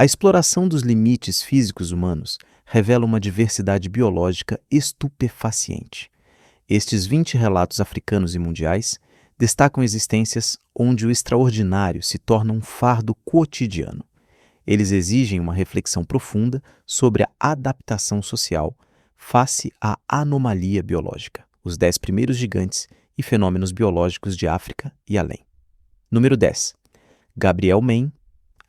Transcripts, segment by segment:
A exploração dos limites físicos humanos revela uma diversidade biológica estupefaciente. Estes 20 relatos africanos e mundiais destacam existências onde o extraordinário se torna um fardo cotidiano. Eles exigem uma reflexão profunda sobre a adaptação social face à anomalia biológica, os 10 primeiros gigantes e fenômenos biológicos de África e além. Número 10. Gabriel Main,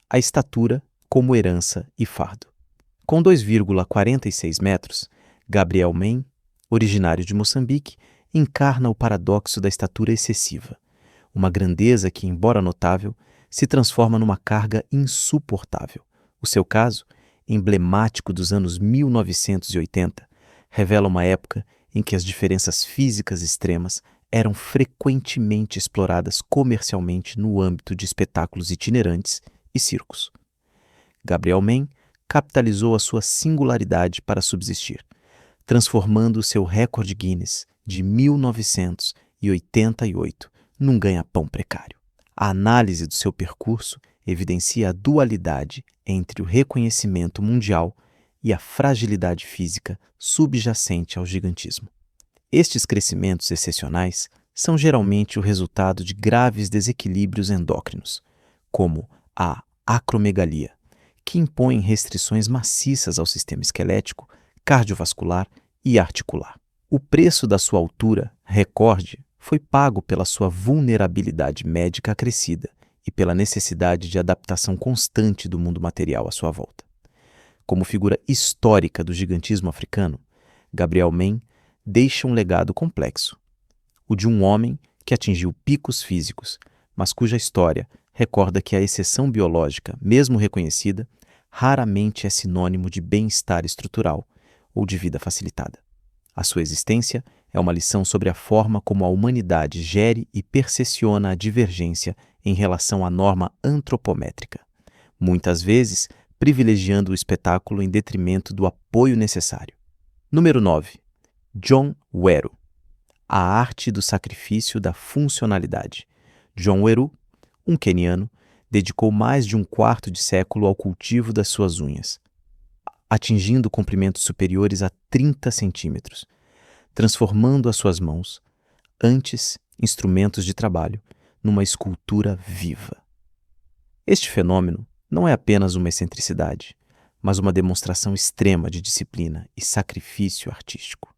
a estatura como herança e fardo. Com 2,46 metros, Gabriel Main, originário de Moçambique, encarna o paradoxo da estatura excessiva, uma grandeza que, embora notável, se transforma numa carga insuportável. O seu caso, emblemático dos anos 1980, revela uma época em que as diferenças físicas extremas eram frequentemente exploradas comercialmente no âmbito de espetáculos itinerantes e circos. Gabriel Main capitalizou a sua singularidade para subsistir, transformando o seu recorde Guinness de 1988 num ganha-pão precário. A análise do seu percurso evidencia a dualidade entre o reconhecimento mundial e a fragilidade física subjacente ao gigantismo. Estes crescimentos excepcionais são geralmente o resultado de graves desequilíbrios endócrinos, como a acromegalia, que impõem restrições maciças ao sistema esquelético, cardiovascular e articular. O preço da sua altura, recorde, foi pago pela sua vulnerabilidade médica acrescida e pela necessidade de adaptação constante do mundo material à sua volta. Como figura histórica do gigantismo africano, Gabriel Main deixa um legado complexo, o de um homem que atingiu picos físicos, mas cuja história recorda que a exceção biológica, mesmo reconhecida, raramente é sinônimo de bem-estar estrutural ou de vida facilitada. A sua existência é uma lição sobre a forma como a humanidade gere e percepciona a divergência em relação à norma antropométrica, muitas vezes privilegiando o espetáculo em detrimento do apoio necessário. Número 9. John Weru. A arte do sacrifício da funcionalidade. John Weru, um queniano, dedicou mais de um quarto de século ao cultivo das suas unhas, atingindo comprimentos superiores a 30 centímetros, transformando as suas mãos, antes instrumentos de trabalho, numa escultura viva. Este fenômeno não é apenas uma excentricidade, mas uma demonstração extrema de disciplina e sacrifício artístico.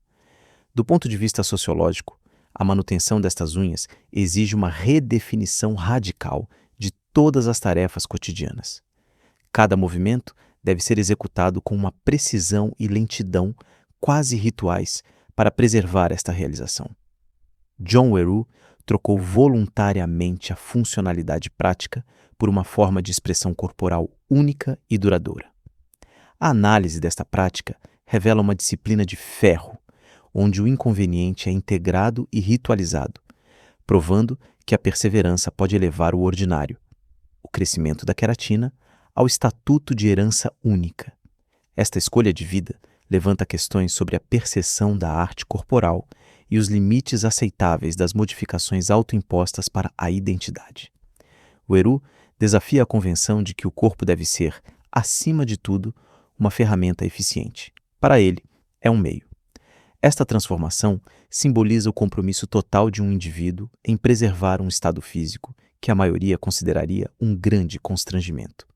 Do ponto de vista sociológico, a manutenção destas unhas exige uma redefinição radical de todas as tarefas cotidianas. Cada movimento deve ser executado com uma precisão e lentidão quase rituais para preservar esta realização. John Weru trocou voluntariamente a funcionalidade prática por uma forma de expressão corporal única e duradoura. A análise desta prática revela uma disciplina de ferro, onde o inconveniente é integrado e ritualizado, provando que a perseverança pode elevar o ordinário, o crescimento da queratina, ao estatuto de herança única. Esta escolha de vida levanta questões sobre a percepção da arte corporal e os limites aceitáveis das modificações autoimpostas para a identidade. Weru desafia a convenção de que o corpo deve ser, acima de tudo, uma ferramenta eficiente. Para ele, é um meio. Esta transformação simboliza o compromisso total de um indivíduo em preservar um estado físico que a maioria consideraria um grande constrangimento,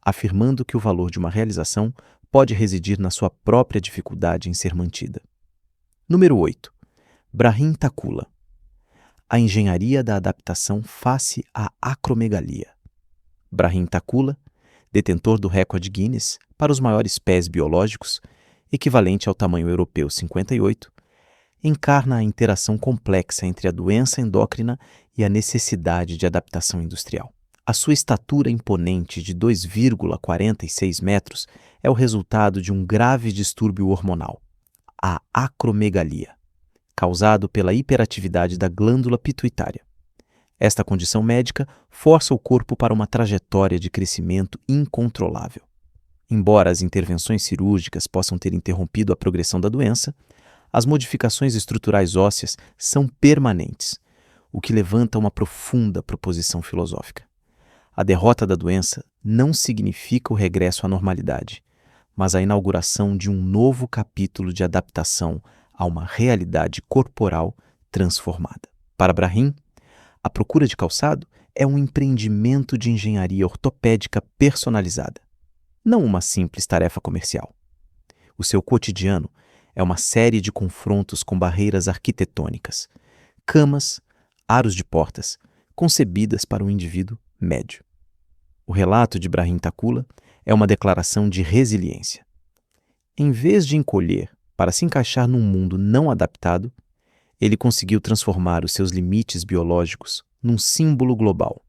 afirmando que o valor de uma realização pode residir na sua própria dificuldade em ser mantida. Número 8. Brahim Thakula. A engenharia da adaptação face à acromegalia. Brahim Thakula, detentor do recorde Guinness para os maiores pés biológicos, equivalente ao tamanho europeu 58, encarna a interação complexa entre a doença endócrina e a necessidade de adaptação industrial. A sua estatura imponente de 2,46 metros é o resultado de um grave distúrbio hormonal, a acromegalia, causado pela hiperatividade da glândula pituitária. Esta condição médica força o corpo para uma trajetória de crescimento incontrolável. Embora as intervenções cirúrgicas possam ter interrompido a progressão da doença, as modificações estruturais ósseas são permanentes, o que levanta uma profunda proposição filosófica. A derrota da doença não significa o regresso à normalidade, mas a inauguração de um novo capítulo de adaptação a uma realidade corporal transformada. Para Brahim, a procura de calçado é um empreendimento de engenharia ortopédica personalizada, não uma simples tarefa comercial. O seu cotidiano é uma série de confrontos com barreiras arquitetônicas, camas, aros de portas, concebidas para um indivíduo médio. O relato de Brahim Takula é uma declaração de resiliência. Em vez de encolher para se encaixar num mundo não adaptado, ele conseguiu transformar os seus limites biológicos num símbolo global,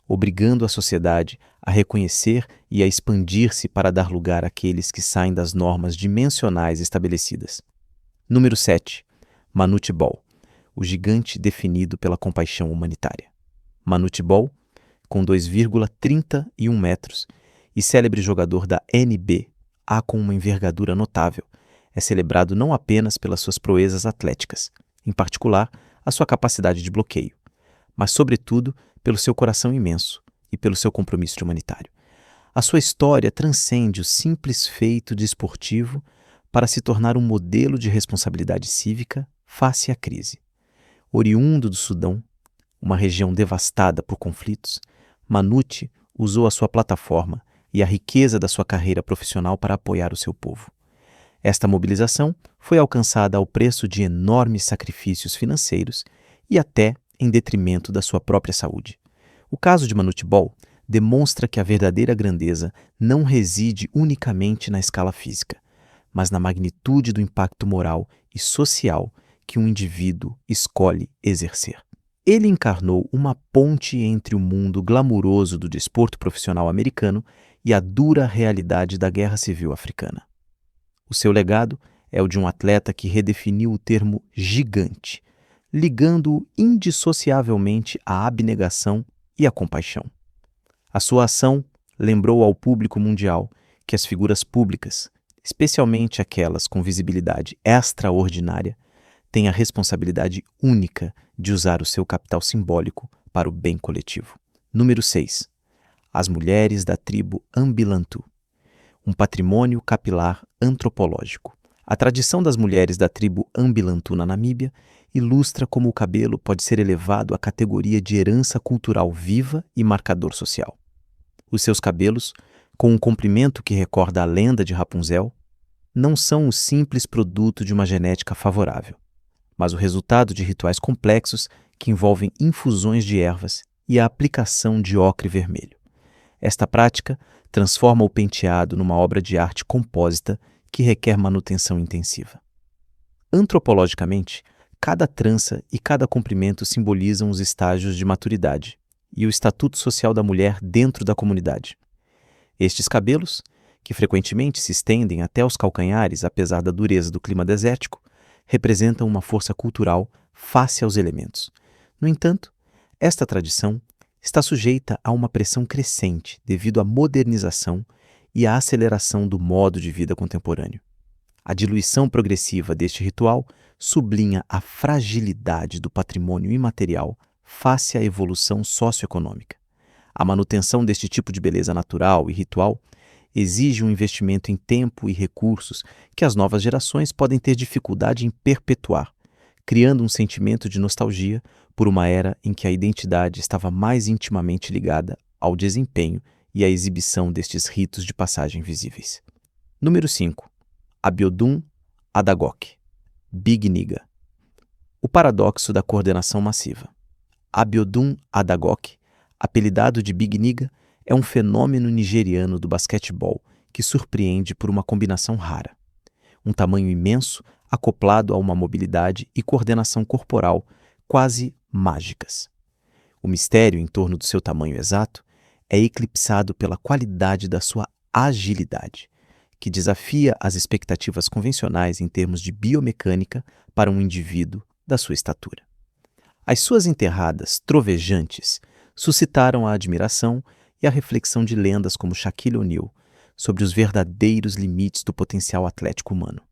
obrigando a sociedade a reconhecer e a expandir-se para dar lugar àqueles que saem das normas dimensionais estabelecidas. Número 7. Manute Bol, o gigante definido pela compaixão humanitária. Manute Bol, com 2,31 metros e célebre jogador da NBA, com uma envergadura notável, é celebrado não apenas pelas suas proezas atléticas, em particular a sua capacidade de bloqueio, mas sobretudo pelo seu coração imenso e pelo seu compromisso humanitário. A sua história transcende o simples feito desportivo para se tornar um modelo de responsabilidade cívica face à crise. Oriundo do Sudão, uma região devastada por conflitos, Manute usou a sua plataforma e a riqueza da sua carreira profissional para apoiar o seu povo. Esta mobilização foi alcançada ao preço de enormes sacrifícios financeiros e até em detrimento da sua própria saúde. O caso de Manute Bol demonstra que a verdadeira grandeza não reside unicamente na escala física, mas na magnitude do impacto moral e social que um indivíduo escolhe exercer. Ele encarnou uma ponte entre o mundo glamuroso do desporto profissional americano e a dura realidade da Guerra Civil Africana. O seu legado é o de um atleta que redefiniu o termo gigante, ligando-o indissociavelmente à abnegação e à compaixão. A sua ação lembrou ao público mundial que as figuras públicas, especialmente aquelas com visibilidade extraordinária, têm a responsabilidade única de usar o seu capital simbólico para o bem coletivo. Número 6. As mulheres da tribo Ambilantu, um patrimônio capilar antropológico. A tradição das mulheres da tribo Ambilantu na Namíbia ilustra como o cabelo pode ser elevado à categoria de herança cultural viva e marcador social. Os seus cabelos, com um comprimento que recorda a lenda de Rapunzel, não são o simples produto de uma genética favorável, mas o resultado de rituais complexos que envolvem infusões de ervas e a aplicação de ocre vermelho. Esta prática transforma o penteado numa obra de arte compósita que requer manutenção intensiva. Antropologicamente, cada trança e cada comprimento simbolizam os estágios de maturidade e o estatuto social da mulher dentro da comunidade. Estes cabelos, que frequentemente se estendem até os calcanhares apesar da dureza do clima desértico, representam uma força cultural face aos elementos. No entanto, esta tradição está sujeita a uma pressão crescente devido à modernização e à aceleração do modo de vida contemporâneo. A diluição progressiva deste ritual sublinha a fragilidade do patrimônio imaterial face à evolução socioeconômica. A manutenção deste tipo de beleza natural e ritual exige um investimento em tempo e recursos que as novas gerações podem ter dificuldade em perpetuar, criando um sentimento de nostalgia por uma era em que a identidade estava mais intimamente ligada ao desempenho e à exibição destes ritos de passagem visíveis. Número 5. Abiodun Adagok, Big Niga. O paradoxo da coordenação massiva. Abiodun Adagok, apelidado de Big Niga, é um fenômeno nigeriano do basquetebol que surpreende por uma combinação rara. Um tamanho imenso acoplado a uma mobilidade e coordenação corporal quase mágicas. O mistério em torno do seu tamanho exato é eclipsado pela qualidade da sua agilidade, que desafia as expectativas convencionais em termos de biomecânica para um indivíduo da sua estatura. As suas enterradas trovejantes suscitaram a admiração e a reflexão de lendas como Shaquille O'Neal sobre os verdadeiros limites do potencial atlético humano.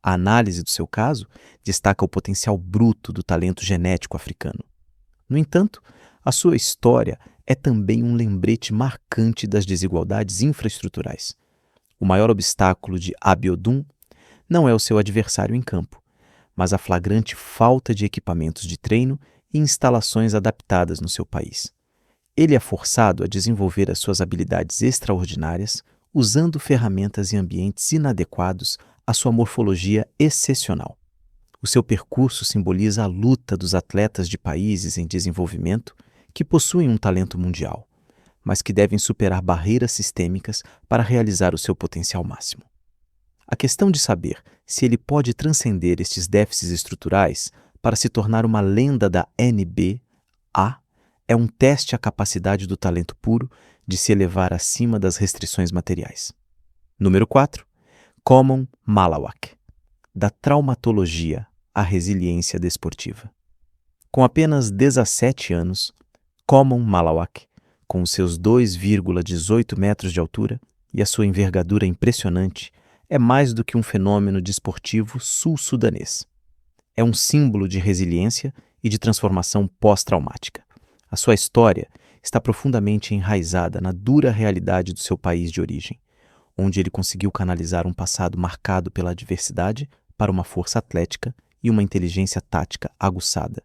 A análise do seu caso destaca o potencial bruto do talento genético africano. No entanto, a sua história é também um lembrete marcante das desigualdades infraestruturais. O maior obstáculo de Abiodun não é o seu adversário em campo, mas a flagrante falta de equipamentos de treino e instalações adaptadas no seu país. Ele é forçado a desenvolver as suas habilidades extraordinárias usando ferramentas e ambientes inadequados à sua morfologia excepcional. O seu percurso simboliza a luta dos atletas de países em desenvolvimento que possuem um talento mundial, mas que devem superar barreiras sistêmicas para realizar o seu potencial máximo. A questão de saber se ele pode transcender estes déficits estruturais para se tornar uma lenda da NBA é um teste à capacidade do talento puro de se elevar acima das restrições materiais. Número 4. Common Malawak. Da traumatologia à resiliência desportiva. Com apenas 17 anos, Common Malawak, com os seus 2,18 metros de altura e a sua envergadura impressionante, é mais do que um fenômeno desportivo sul-sudanês. É um símbolo de resiliência e de transformação pós-traumática. A sua história está profundamente enraizada na dura realidade do seu país de origem, onde ele conseguiu canalizar um passado marcado pela adversidade para uma força atlética e uma inteligência tática aguçada,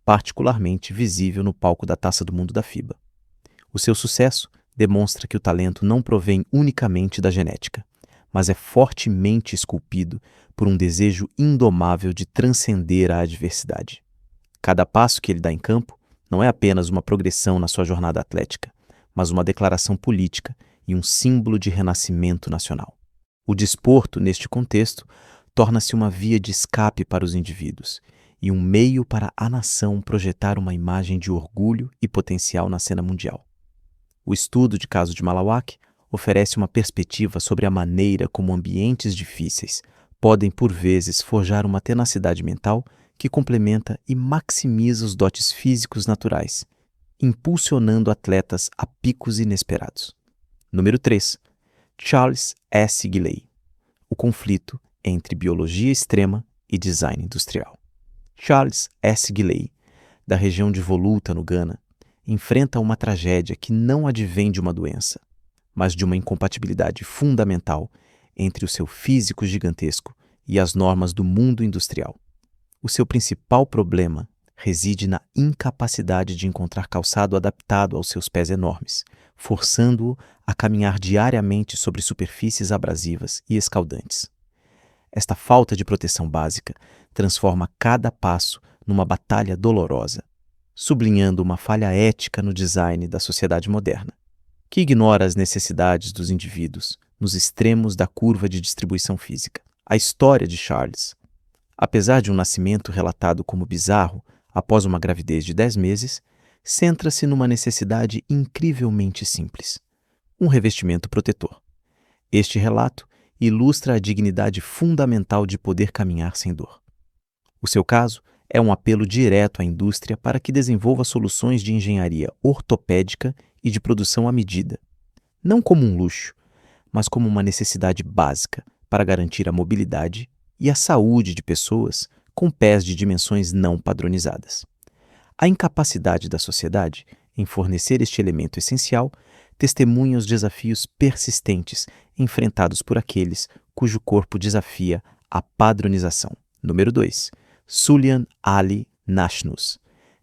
particularmente visível no palco da Taça do Mundo da FIBA. O seu sucesso demonstra que o talento não provém unicamente da genética, mas é fortemente esculpido por um desejo indomável de transcender a adversidade. Cada passo que ele dá em campo não é apenas uma progressão na sua jornada atlética, mas uma declaração política e um símbolo de renascimento nacional. O desporto, neste contexto, torna-se uma via de escape para os indivíduos e um meio para a nação projetar uma imagem de orgulho e potencial na cena mundial. O estudo de caso de Malawak oferece uma perspectiva sobre a maneira como ambientes difíceis podem, por vezes, forjar uma tenacidade mental que complementa e maximiza os dotes físicos naturais, impulsionando atletas a picos inesperados. Número 3. Charles S. Gilley. O conflito entre biologia extrema e design industrial. Charles S. Gilley, da região de Voluta, no Ghana, enfrenta uma tragédia que não advém de uma doença, mas de uma incompatibilidade fundamental entre o seu físico gigantesco e as normas do mundo industrial. O seu principal problema reside na incapacidade de encontrar calçado adaptado aos seus pés enormes, forçando-o a caminhar diariamente sobre superfícies abrasivas e escaldantes. Esta falta de proteção básica transforma cada passo numa batalha dolorosa, sublinhando uma falha ética no design da sociedade moderna, que ignora as necessidades dos indivíduos nos extremos da curva de distribuição física. A história de Charles, apesar de um nascimento relatado como bizarro após uma gravidez de 10 meses, centra-se numa necessidade incrivelmente simples: um revestimento protetor. Este relato ilustra a dignidade fundamental de poder caminhar sem dor. O seu caso é um apelo direto à indústria para que desenvolva soluções de engenharia ortopédica e de produção à medida, não como um luxo, mas como uma necessidade básica para garantir a mobilidade e a saúde de pessoas com pés de dimensões não padronizadas. A incapacidade da sociedade em fornecer este elemento essencial testemunha os desafios persistentes enfrentados por aqueles cujo corpo desafia a padronização. Número 2. Sulian Ali Nashnus,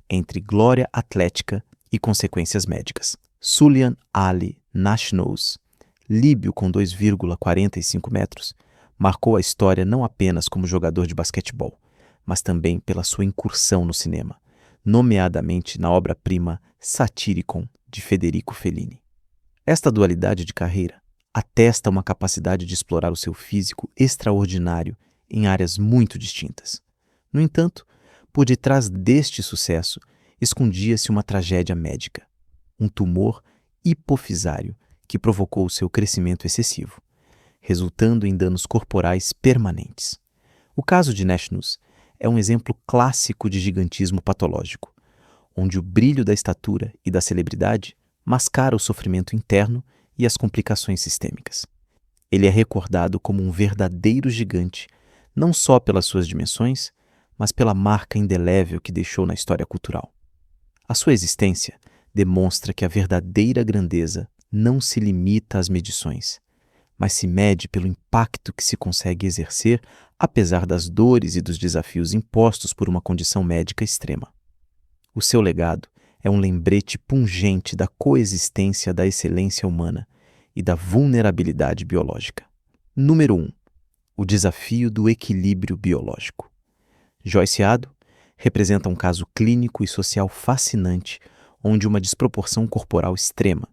entre glória atlética e consequências médicas. Sulian Ali Nashnus, líbio com 2,45 metros, marcou a história não apenas como jogador de basquetebol, mas também pela sua incursão no cinema, nomeadamente na obra-prima Satyricon, de Federico Fellini. Esta dualidade de carreira atesta uma capacidade de explorar o seu físico extraordinário em áreas muito distintas. No entanto, por detrás deste sucesso, escondia-se uma tragédia médica, um tumor hipofisário que provocou o seu crescimento excessivo, resultando em danos corporais permanentes. O caso de Nashnus é um exemplo clássico de gigantismo patológico, onde o brilho da estatura e da celebridade mascara o sofrimento interno e as complicações sistêmicas. Ele é recordado como um verdadeiro gigante, não só pelas suas dimensões, mas pela marca indelével que deixou na história cultural. A sua existência demonstra que a verdadeira grandeza não se limita às medições, mas se mede pelo impacto que se consegue exercer apesar das dores e dos desafios impostos por uma condição médica extrema. O seu legado é um lembrete pungente da coexistência da excelência humana e da vulnerabilidade biológica. Número 1. O desafio do equilíbrio biológico. Joyce Addo representa um caso clínico e social fascinante onde uma desproporção corporal extrema,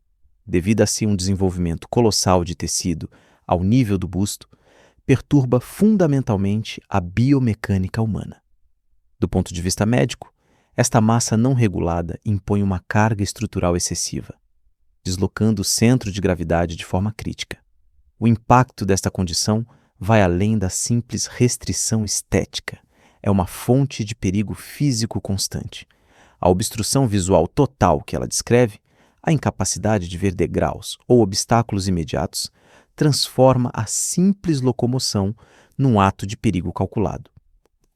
devido a ser um desenvolvimento colossal de tecido ao nível do busto, perturba fundamentalmente a biomecânica humana. Do ponto de vista médico, esta massa não regulada impõe uma carga estrutural excessiva, deslocando o centro de gravidade de forma crítica. O impacto desta condição vai além da simples restrição estética. É uma fonte de perigo físico constante. A obstrução visual total que ela descreve, a incapacidade de ver degraus ou obstáculos imediatos, transforma a simples locomoção num ato de perigo calculado.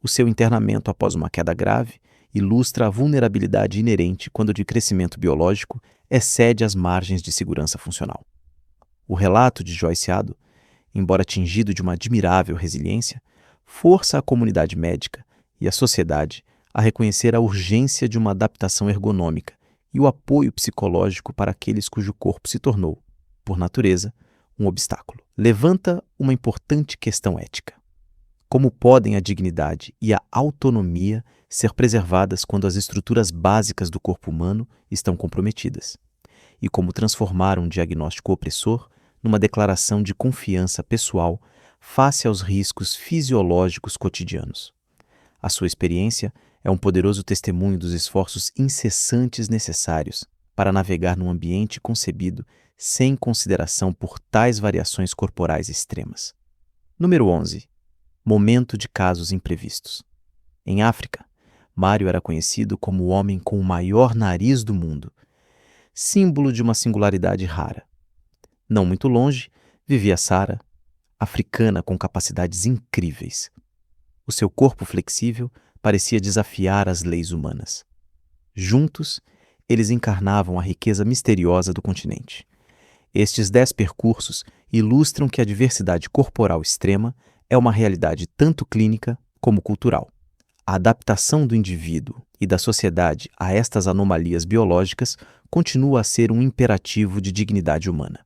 O seu internamento após uma queda grave ilustra a vulnerabilidade inerente quando o de crescimento biológico excede as margens de segurança funcional. O relato de Joyce Addo, embora tingido de uma admirável resiliência, força a comunidade médica e a sociedade a reconhecer a urgência de uma adaptação ergonômica e o apoio psicológico para aqueles cujo corpo se tornou, por natureza, um obstáculo. Levanta uma importante questão ética. Como podem a dignidade e a autonomia ser preservadas quando as estruturas básicas do corpo humano estão comprometidas? E como transformar um diagnóstico opressor numa declaração de confiança pessoal face aos riscos fisiológicos cotidianos? A sua experiência é um poderoso testemunho dos esforços incessantes necessários para navegar num ambiente concebido sem consideração por tais variações corporais extremas. Número 11. Momento de casos imprevistos. Em África, Mário era conhecido como o homem com o maior nariz do mundo, símbolo de uma singularidade rara. Não muito longe, vivia Sara, africana com capacidades incríveis. O seu corpo flexível parecia desafiar as leis humanas. Juntos, eles encarnavam a riqueza misteriosa do continente. Estes 10 percursos ilustram que a diversidade corporal extrema é uma realidade tanto clínica como cultural. A adaptação do indivíduo e da sociedade a estas anomalias biológicas continua a ser um imperativo de dignidade humana.